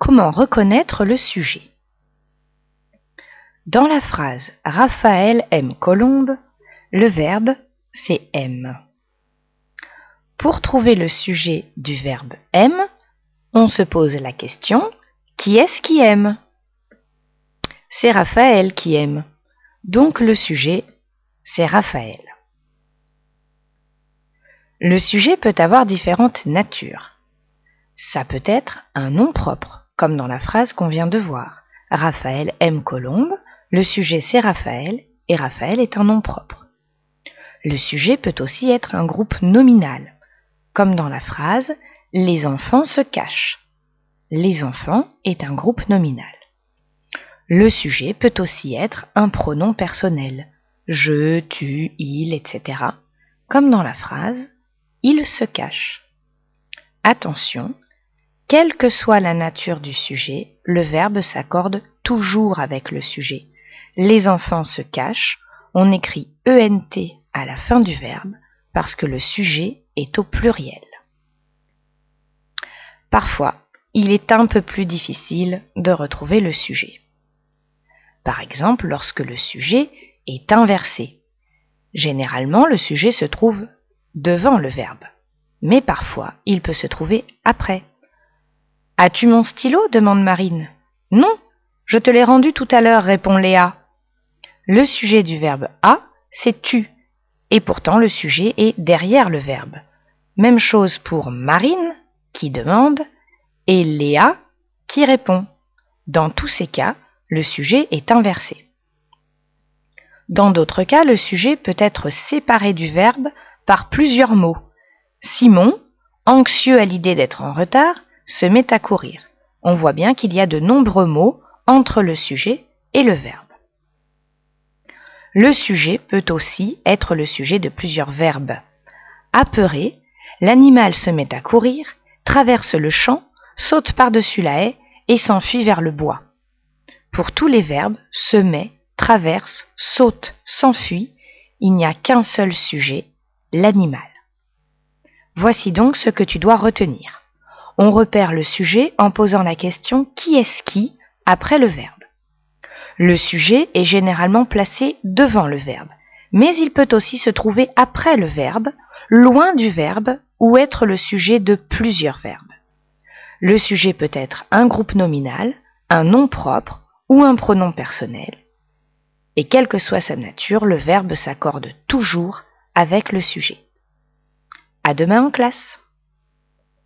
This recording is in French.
Comment reconnaître le sujet? Dans la phrase « Raphaël aime Colombe », le verbe c'est aime. Pour trouver le sujet du verbe aime, on se pose la question « Qui est-ce qui aime ?» C'est Raphaël qui aime, donc le sujet c'est Raphaël. Le sujet peut avoir différentes natures. Ça peut être un nom propre, comme dans la phrase qu'on vient de voir. Raphaël aime Colombe, le sujet c'est Raphaël et Raphaël est un nom propre. Le sujet peut aussi être un groupe nominal, comme dans la phrase « Les enfants se cachent ». Les enfants est un groupe nominal. Le sujet peut aussi être un pronom personnel, je, tu, il, etc., comme dans la phrase « Il se cache ». Attention, quelle que soit la nature du sujet, le verbe s'accorde toujours avec le sujet. Les enfants se cachent, on écrit ENT à la fin du verbe parce que le sujet est au pluriel. Parfois, il est un peu plus difficile de retrouver le sujet. Par exemple, lorsque le sujet est inversé. Généralement, le sujet se trouve devant le verbe, mais parfois, il peut se trouver après. « As-tu mon stylo ?» demande Marine. « Non, je te l'ai rendu tout à l'heure » répond Léa. Le sujet du verbe « a », c'est « tu », et pourtant le sujet est derrière le verbe. Même chose pour Marine, qui demande, et Léa, qui répond. Dans tous ces cas, le sujet est inversé. Dans d'autres cas, le sujet peut être séparé du verbe par plusieurs mots. Simon, anxieux à l'idée d'être en retard, se met à courir. On voit bien qu'il y a de nombreux mots entre le sujet et le verbe. Le sujet peut aussi être le sujet de plusieurs verbes. Apeuré, l'animal se met à courir, traverse le champ, saute par-dessus la haie et s'enfuit vers le bois. Pour tous les verbes, se met, traverse, saute, s'enfuit, il n'y a qu'un seul sujet, l'animal. Voici donc ce que tu dois retenir. On repère le sujet en posant la question « Qui est-ce qui ?» après le verbe. Le sujet est généralement placé devant le verbe, mais il peut aussi se trouver après le verbe, loin du verbe ou être le sujet de plusieurs verbes. Le sujet peut être un groupe nominal, un nom propre ou un pronom personnel. Et quelle que soit sa nature, le verbe s'accorde toujours avec le sujet. À demain en classe.